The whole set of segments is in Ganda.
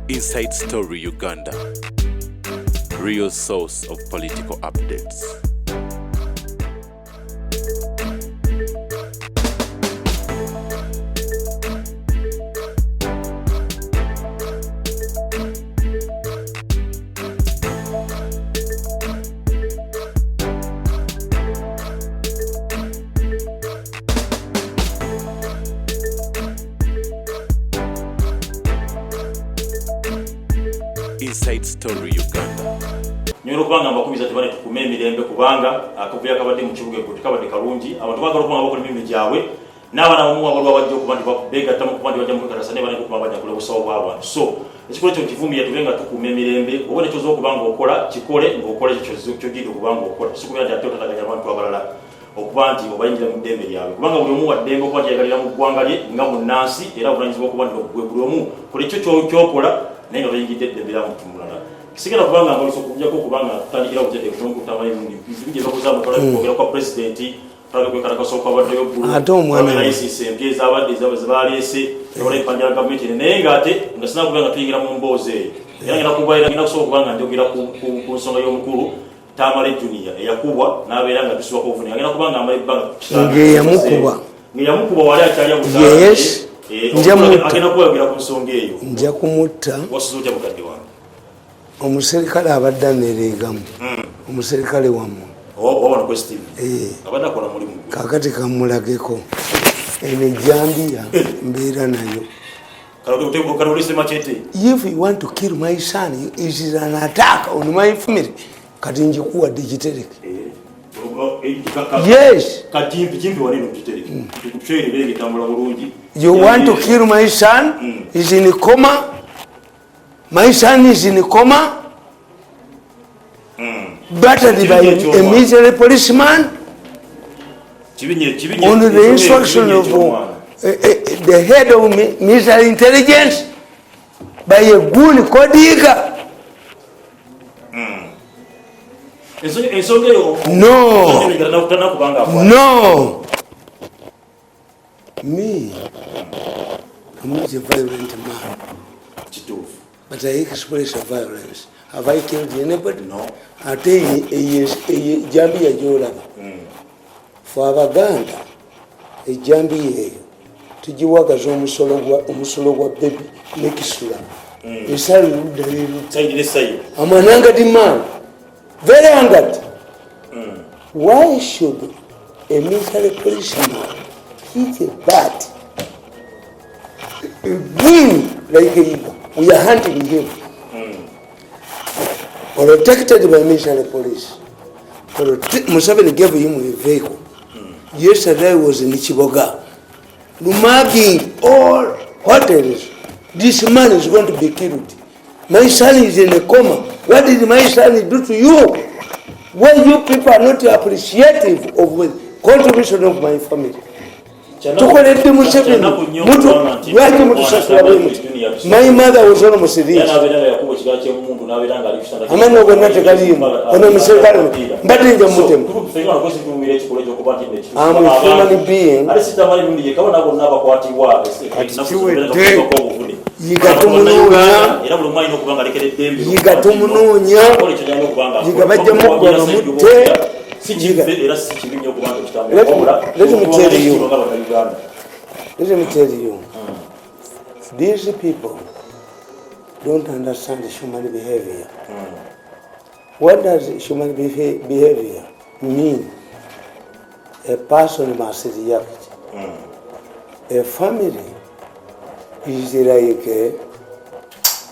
Inside Story Uganda, real source of political updates. Inside Story Uganda. Nyoro kubanga mbakubiza tebale tukume emirembe kubanga akavuya kabadde mu kibuga ekoti kabadde kalungi abantu bagala okubanga bakole emirimu gyabwe n'abaana bamu abalwa bajja okubandi bakubega tamu kubandi bajja mu katasane bane okubanga bajja kule busawo bw'abantu so ekikolo kyo kivumiya tubenga tukume emirembe obone kyozo okubanga okola kikole ng'okola ekyo kyogidde okubanga okola sikubira nti ate otataganya abantu abalala okuba nti obayingira mu ddembe lyabwe kubanga buli omu wa ddembe okuba ntiyagalira mu ggwanga lye nga munnansi era obuvunanyizibwa okuba nti buli omu kola ekyo kyokola naye nga toyingidde eddembe lya muntu mulala kisigala kubanga ngoliso okujjako okubanga tutandikira obutedde kutongo Tamale Mirundi bizibije bakuzamu kwogera kwa pulezidenti tulabe kwekalakasooka abaddeyo ggulu ate omwana layisisi empya ezabadde zebaleese ebola empanja ya gavumenti naye ng'ate nga sina kuba nga tuyingira mu mboozi eyo era ngenda kubaira ngenda kusobola kubanga njogera ku nsonga y'omukulu Tamale Junior eyakubwa n'abeera nga tusibwako obuvune agenda kubanga amala ebbanga ng'eyamukuba wali akyali abuzaa agenda kweyogera ku nsonga eyo nja kumutta wasuza otya mukadde wange omuserikale abadde anereegamu omuserikale wammwe wabona kwesitivu abadde akola mulimu kakati kamulageko eno ejambiya mbeera nayo. If you want to kill my son, it is an attack on my family. Kati njikuwa digiterek. Yes. You want to kill my son? He's in a coma. My son is in a coma. Battered by a military policeman. Under the instruction of the head of military intelligence by a goon Kodiga. No. No. Me, I'm not a violent man. But I express violence. Have I killed anybody? No. I tell you, a jambi a jola. For Abaganda, a jambi tujiwaga omusolo gwa baby nekisula. I'm an angered man. Very angered. Why should a military policeman hit a bat? A win like a eagle. We are hunting him. Protected by military police. Museveni gave him a vehicle. Yesterday I was in Chiboga. Marking all hotels. This man is going to be killed. My son is in a coma. What did my son do to you? Why you people are not appreciative of the contribution of my family? My mother was almost rich. I'm a human being. Let me tell you, these people don't understand human behavior. What does human behavior mean? A person must react. A family is like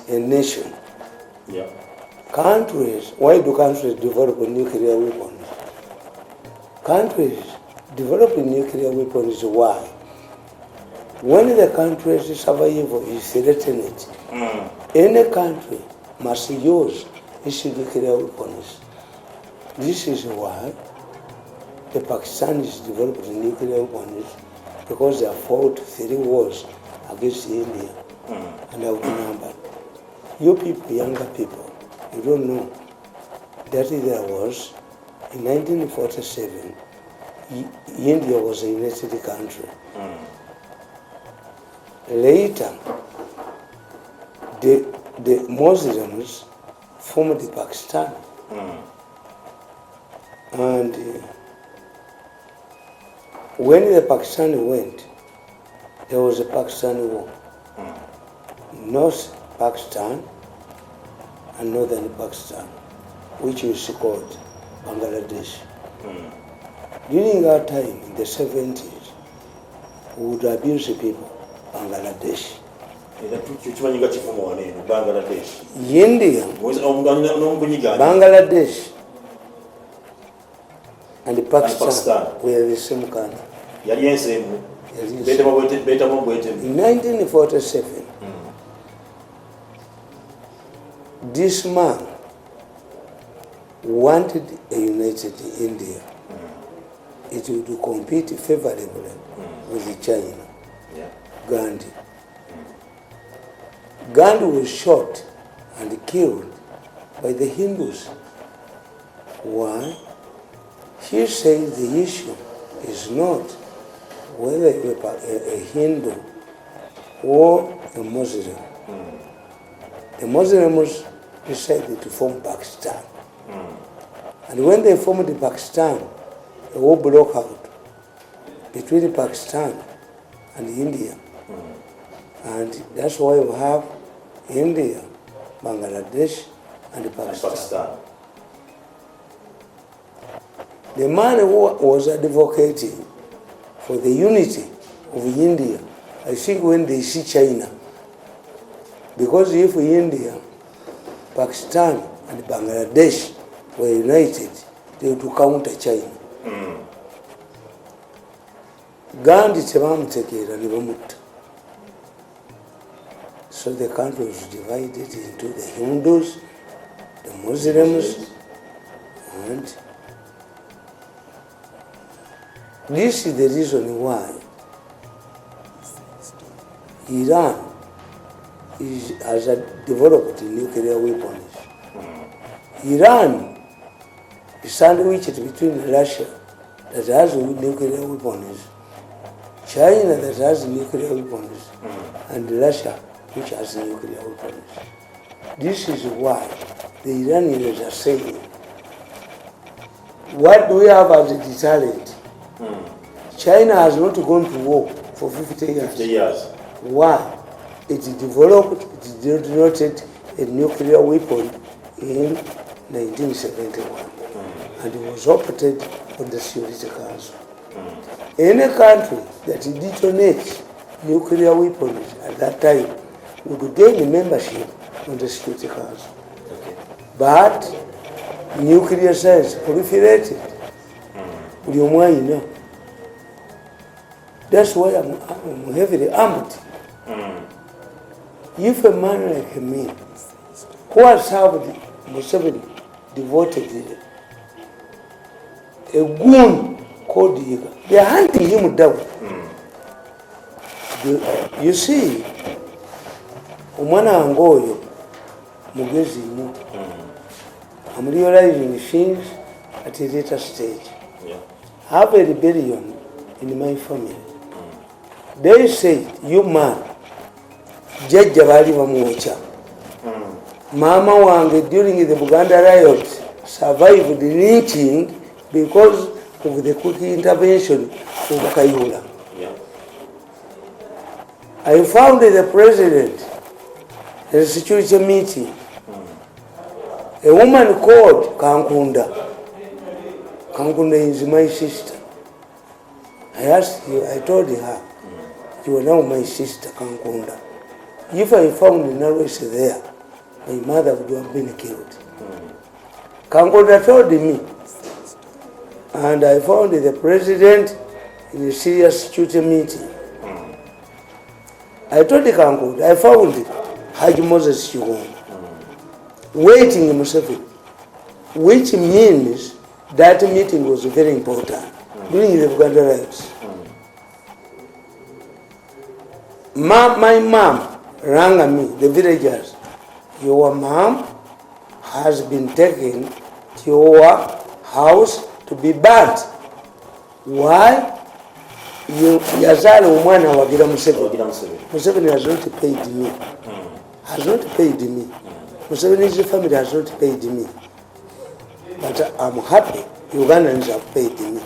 a nation. Yeah. Countries, why do countries develop nuclear weapons? Countries develop nuclear weapons, why? When the country's survival is threatened, any country must use its nuclear weapons. This is why the Pakistanis developed nuclear weapons, because they fought 3 wars against India and outnumbered. You people, younger people, you don't know that there was, in 1947, India was a united country. Later, the the Muslims formed Pakistan. And when the Pakistan went, there was a Pakistani war. North Pakistan and northern Pakistan, which is called Bangladesh. During our time in the 70s, we would abuse the people, Bangladesh. India, Bangladesh, and Pakistan were the same country. In 1947, this man wanted a united India. It would compete favorably with China. Gandhi. Gandhi was shot and killed by the Hindus. Why? He said the issue is not whether you are a Hindu or a Muslim. The Muslims decided to form Pakistan. And when they formed Pakistan, a war broke out between Pakistan and India. And that's why we have India, Bangladesh, and Pakistan. The man who was advocating for the unity of India, I think when they see China, because if India, Pakistan, and Bangladesh were united, they would counter China. Gandhi tebamutegeera ne bamutta. So the country was divided into the Hindus, the Muslims, and this is the reason why Iran has developed nuclear weapons. Iran is sandwiched between Russia that has nuclear weapons, China that has nuclear weapons, and Russia which has nuclear weapons. This is why the Iranians are saying, what do we have as a deterrent? China has not gone to war for 50 years. Why? It developed, it detonated a nuclear weapon in 1971 and it was operated on the Security Council. Any country that detonates nuclear weapons at that time would gain membership on the Security Council. But nuclear science proliferated. That's why I'm heavily armed. If a man like me, who has served Museveni devotedly, a goon called Yiga, they are hunting him down. You see, umwana wangoyo mugezi mu. I'm realizing things at a later stage. I have a rebellion in my family. They say, you man, jajja bali bamuocha. Mama wange during the Buganda riots survived the lynching because of the quick intervention of Kayula. I found the president at a security meeting. A woman called Kankunda. Kankunda is my sister. I asked you, I told her, you are now my sister, Kankunda. If I found Narwes there, my mother would have been killed. Kankunda told me, and I found the president in a serious security meeting. I told the Kankunda, I found Haji Moses Chigongo waiting in Museveni, which means that meeting was very important during the Buganda riots. My mom rang me, the villagers, your mom has been taken to your house to be burnt. Why? Yazali umwana wagira Museveni. Museveni has not paid me. has not paid me. Museveni's family has not paid me. But I'm happy Ugandans have paid me.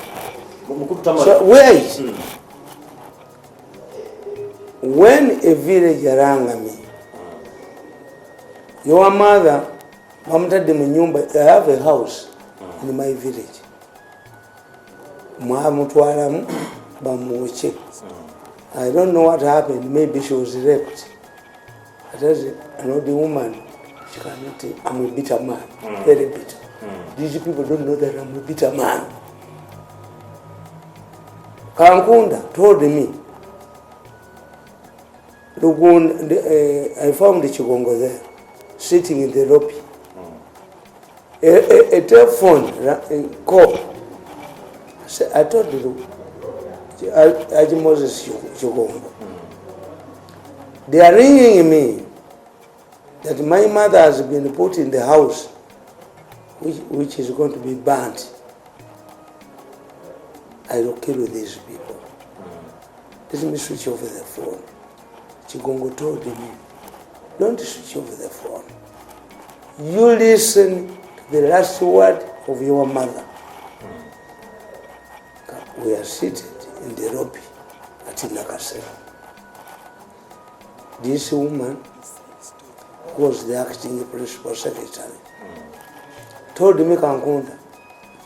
So wait. When a village around me, your mother, I have a house in my village. I don't know what happened. Maybe she was raped. I know the woman, she cannot, I'm a bitter man, very bitter. These people don't know that I'm a bitter man. Kankunda told me, I found the Chigongo there, sitting in the lobby. A telephone call. I told you, Moses Chigongo. They are ringing me that my mother has been put in the house, which is going to be burnt. I will kill these people. Let me switch over the phone. Chigongo told me, don't switch over the phone. You listen to the last word of your mother. We are seated in the lobby at Nakasera. This woman was the acting principal secretary. Told me Kankunda.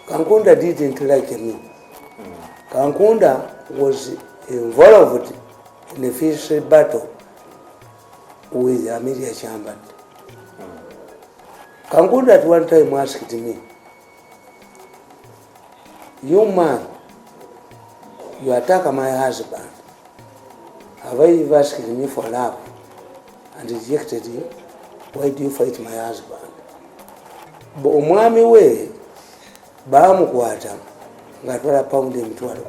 Kankunda didn't like me. Kankunda was involved in a fierce battle with Amelia Chambard. Kankunda at one time asked me, you man, you attack my husband. Have I ever asked me for love and rejected you? Why do you fight my husband? But omwami we bamukwata ngatwala paundi emitwalo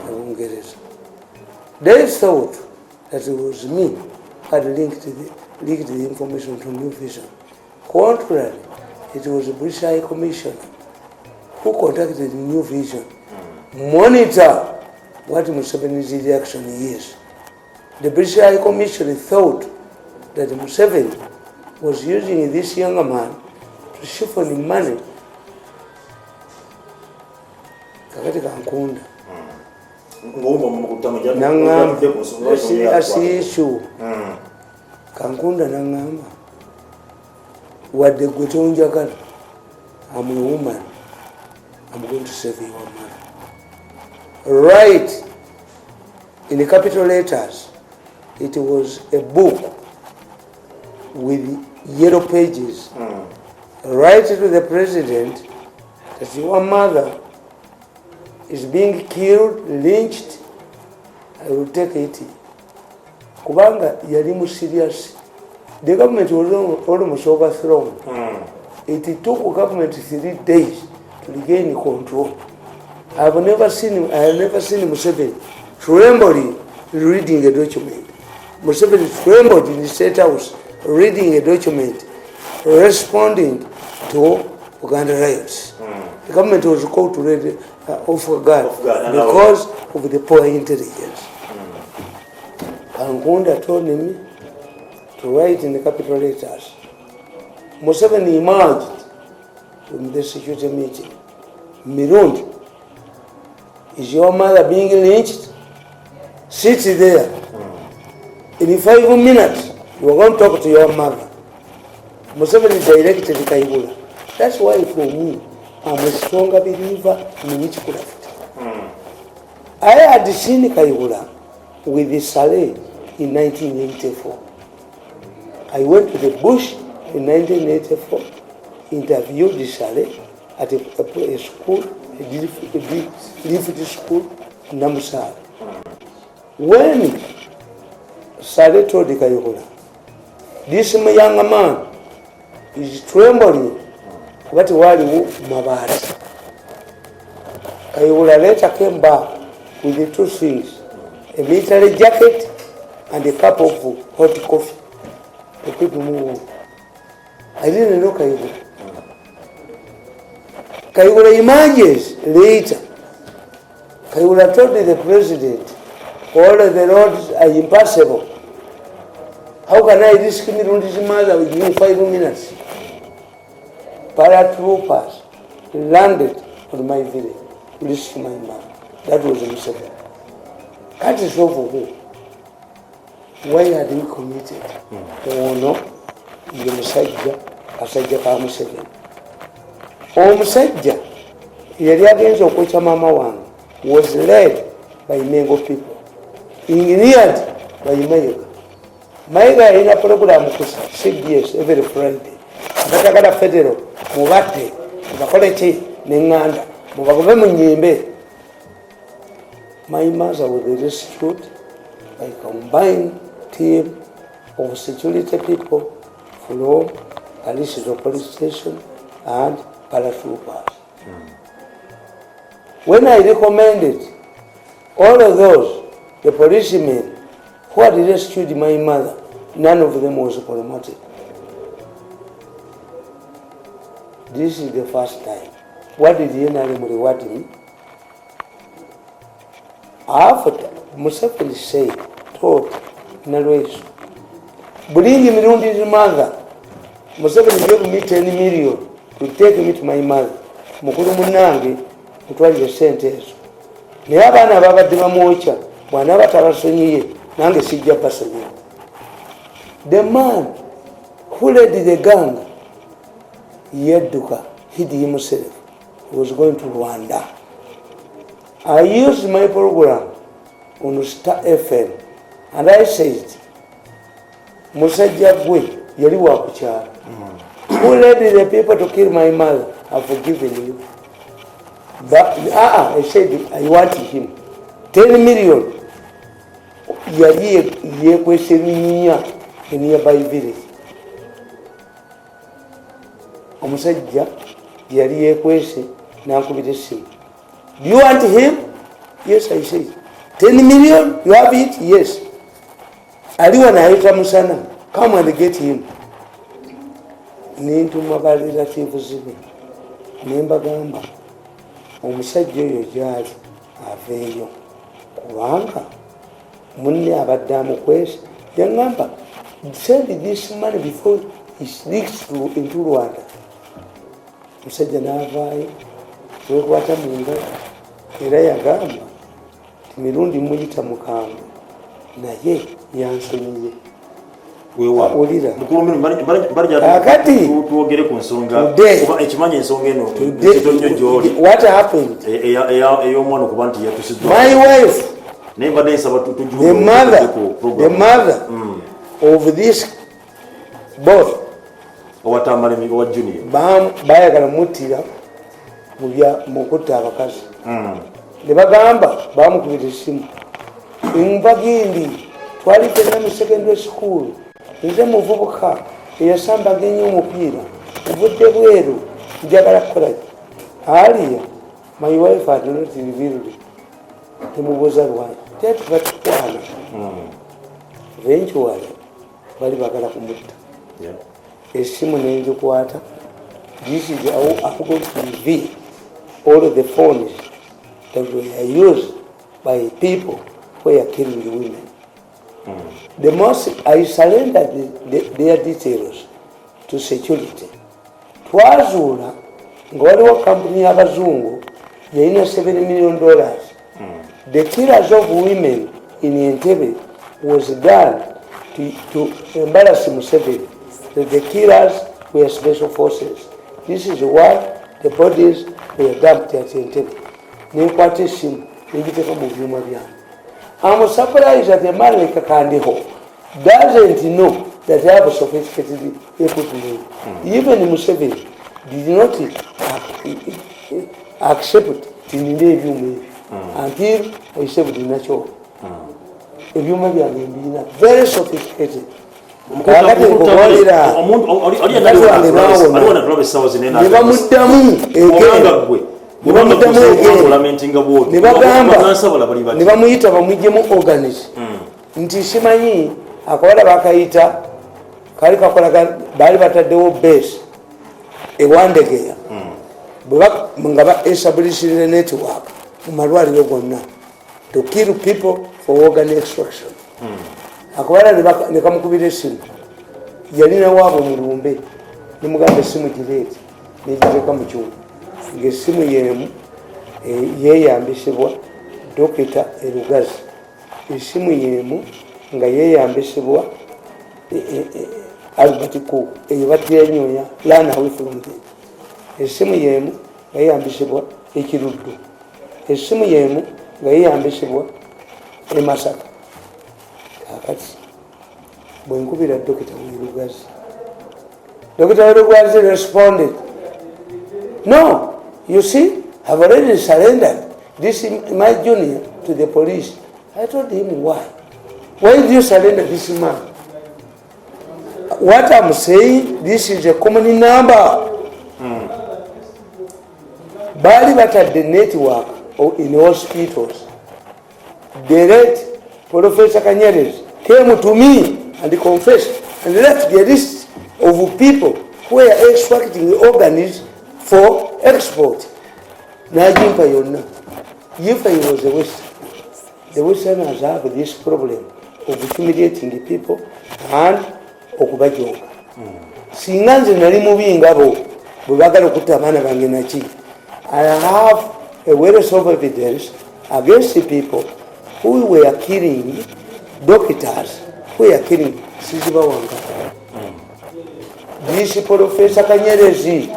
10 Bungereza. They thought that it was me who had leaked the information to New Vision. Contrary, it was the British High Commissioner who contacted New Vision. Monitor what Museveni's reaction is. The British High Commissioner thought that Museveni was using this younger man to siphon money. Kakati Kankunda. That's the issue. Kankunda nangamba. Wadde gwe tonjagala. I'm a woman. I'm going to save your man. Right in the capital letters, it was a book with yellow pages. Write to the president that your mother is being killed, lynched. I will take it. Kubanga yalimu serious. The government was almost overthrown. It took government 3 days to regain control. I have never seen Museveni trembling reading a document. Museveni trembled in the State House reading a document responding to Uganda riots. The government was called to read off guard because of the poor intelligence. Kankunda told me to write in the capital letters. Museveni emerged from the security meeting. Mirundi, is your mother being lynched? Sit there. In 5 minutes, you are going to talk to your mother. Museveni directed Kaigula. That's why for me, I'm a stronger believer in witchcraft. I had seen Kaigula with the Saleh in 1984. I went to the bush in 1984, interviewed the Saleh at a school, a Liffey school in Namusar. When Saleh told the Kaigula, this young man is trembling, but wali mabati. Kaigula later came back with the 2 things, a military jacket and a cup of hot coffee. The people move. I didn't know Kaigula. Kaigula emerges later. Kaigula told the president, all of the roads are impassable. How can I risk Mirundi's mother within 5 minutes? Paratroopers landed on my village to risk my mother. That was the second. That is over who? Why had he committed? Oh no, the Amaziga, Amaziga Kamuseveni. Omusajja yali agenza okwecha mama wange was led by Mengo people, engineered by Mayiga. Mayiga yalina program ku CBS every Friday. Abatagala federal mubatte bakole ki neŋŋanda mubagobe mu nnyimbe. My mother was rescued by a combined team of security people from Entiisa police station and paratroopers. When I recommended all of those, the policemen who had rescued my mother, none of them was promoted. This is the first time. What did the NRM reward me? After Museveni said, told Nalwesu, bring Mirundi's mother. Museveni gave me 10 million to take me to my mother. Mukuru munange mutwalire sente ezo. Naye abaana babadde bamwokya bwana batabasonyiye nange sijja basonyiye. The man who led the gang yedduka hid himself. He was going to Rwanda. I used my program on Star FM and I said, musajja gwe yali wa kukyala. Who led the people to kill my mother? I've forgiven you. But I said, I want him. 10 million. Yali yekwese minyinya in nearby village. Omusajja yali yekwese nankubira essimu. Do you want him? Yes, I said. 10 million? You have it? Yes. Aliwa naita musana. Come and get him. Nintuma ba relatives be. Nembagamba. Omusajja oyo gyali aveeyo. Kubanga munne abadde amukwese. Yangamba, send this money before he sneaks into Rwanda. Omusajja n'avaayo. Wekwata mu ngalo. Era yagamba Mirundi muyita mukambwe naye yansonyiye. Ulira akati tuogere ku nsonga kuba ekimanya ensonga eno kitonnyo gy'oli. What happened? Ey'omwana okuba nti yatusiddwa. My wife, nembadde nsaba the mother of this boy owa Tamale owa Junior bayagala muttira mu kutta abakazi. Ne bagamba bamukubira essimu. Mbagindi twali tena mu secondary school. Nze muvubuka eyasambanga ennyo omupiira ovudde bweru njagala kukola aliya. My wife had not revealed it. Temubuuza lwaki tetubatukwana. Eventually bali bagala kumutta. Essimu nenzikwata. This is how I'm going to reveal all of the phones that were used by people who are killing the women. The most, I surrendered their details to security. Twazuula nga waliwo company y'abazungu yalina $7 million. The killers of women in Entebbe was done to embarrass Museveni. The killers were special forces. This is why the bodies were dumped at Entebbe. Nenkwata essimu negiteeka mu byuma byange. I'm surprised that a man like Kandiho doesn't know that I have a sophisticated equipment. Even Museveni did not accept in the ebyuma until I saved the natural. Ebyuma byange mbirina very sophisticated. Ne bamuyita bamwijjemu organize nti simanyi akawala bakayita kali kakola bali bataddewo base ewandegeya nga ba establishing a network mu malwaliro gonna to kill people for organ extraction. akubala ne kamukubira essimu yalina waabo mulumbe nemugamba essimu gireeti negiteeka mu kyuma ng'essimu yemu yeyambisibwa dokita erugazi essimu yemu nga yeyambisibwa Albert Cook eyo batyenyoya lana away from them essimu yemu nga yeyambisibwa ekiruddu essimu yemu nga yeyambisibwa emasaka kakati bwenkubira dokita Werugazi Dr. Werugazi responded, no, you see, I've already surrendered this my junior to the police. I told him, why? Why did you surrender this man? What I'm saying, this is a common number. Bali at the network in hospitals. The late Professor Kanyeres came to me and confessed and left the list of people who are extracting the organs for export. Najimpa yonna. If I was the Westerners have this problem of humiliating the people and okubajoga. Singanze nali mubi ngabo bwagala okutamana bange naki. I have a wealth of evidence against the people who were killing doctors, who were killing Siziba Wanga. This Professor Kanyerezi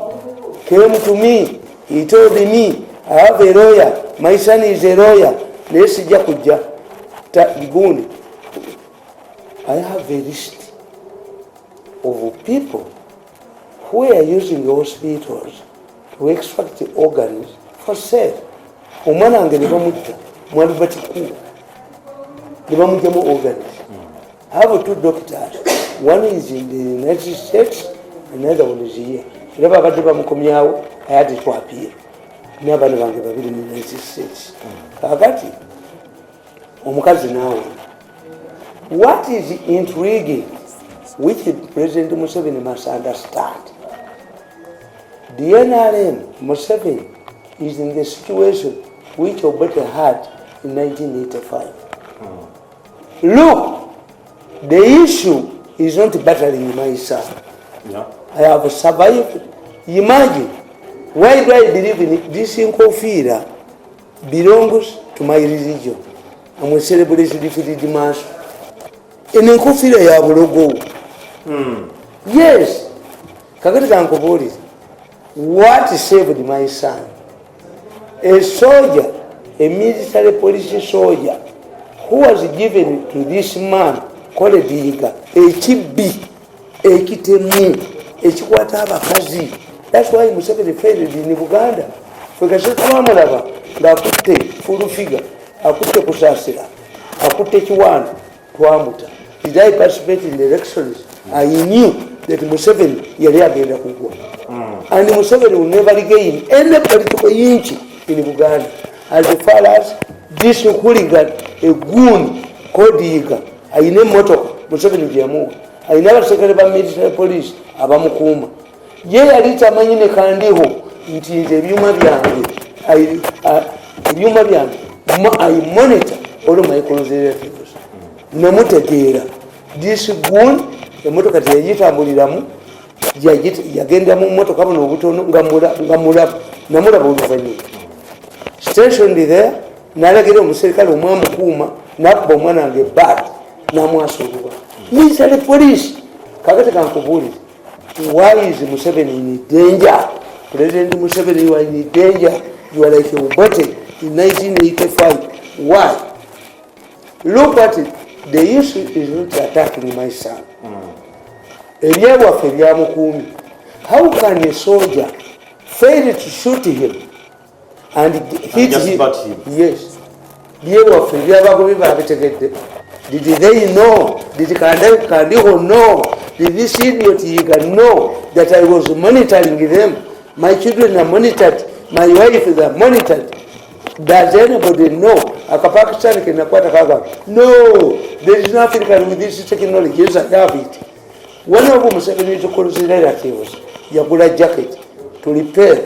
came to me. He told me, I have a lawyer. My son is a lawyer. Let's jakuja. I have a list of people who are using the hospitals to extract the organs for sale. Omwana wange ne bamutta mwali batiku ne bamugyamu organs. I have two doctors. One is in the United States, another one is here. Never got to bamukomyawo, I had to appear. Never bange babiri in the United States. Kakati omukazi nawe. What is intriguing, which President Museveni must understand? The NRM, Museveni, is in the situation which Obote had in 1985. Look, the issue is not battling my son. Yeah. I have survived. Imagine, why do I believe in it? This Nkofira belongs to my religion. And we celebrate the Defeated Mass. In Nkofira ya bulogo. Yes. Kakati Nkofira. What saved my son? A soldier, a military police soldier, who was given to this man called Diga, a chibi, a kitemu, a chikwata abakazi. That's why Museveni failed in Uganda. Because Tamamulaba, Nakute, full figure, Akute Kusasira, Akute Chiwan, Tuamuta. Did I participate in the elections? I knew that Museveni Yaria Kugwa. And Museveni will never gain any political inch in Uganda. As far as this hooligan, a goon called Diga, I name moto Museveni Jamu. I never secretary by military police, Abamukuma. Ye alita manyine kandiho, nti ebyuma byange. Ebyuma byange. I monitor all my conservatives. Namutegeera. This goon, the motoka teyitambuliramu, yagenda mu motoka buno obutono ngamulaba. Namulaba oluvannyuma. Stationed there, nalagira omuserikale omwamukuuma, nakuba omwana wange bat, namwasolwa. Military police. Kakati kankubuulire. Why is Museveni in danger? President Museveni, you are in danger. You are like a Obote in 1985. Why? Look at it. The issue is not attacking my son. How can a soldier fail to shoot him and hit him? Yes. Did they know? Did Kandiho know? Did this idiot know that I was monitoring them? My children are monitored. My wife is monitored. Does anybody know? No, there is nothing with this technology. Yes, I have it. One of them said, "We need to consider relatives. Yagula jacket to repair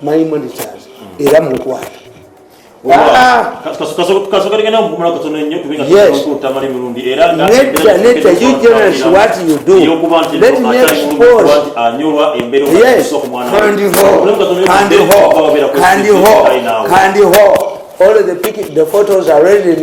my monitors." Yes. Netta, you generous what you do. Let me expose. Yes. Candy ho. All the photos are ready.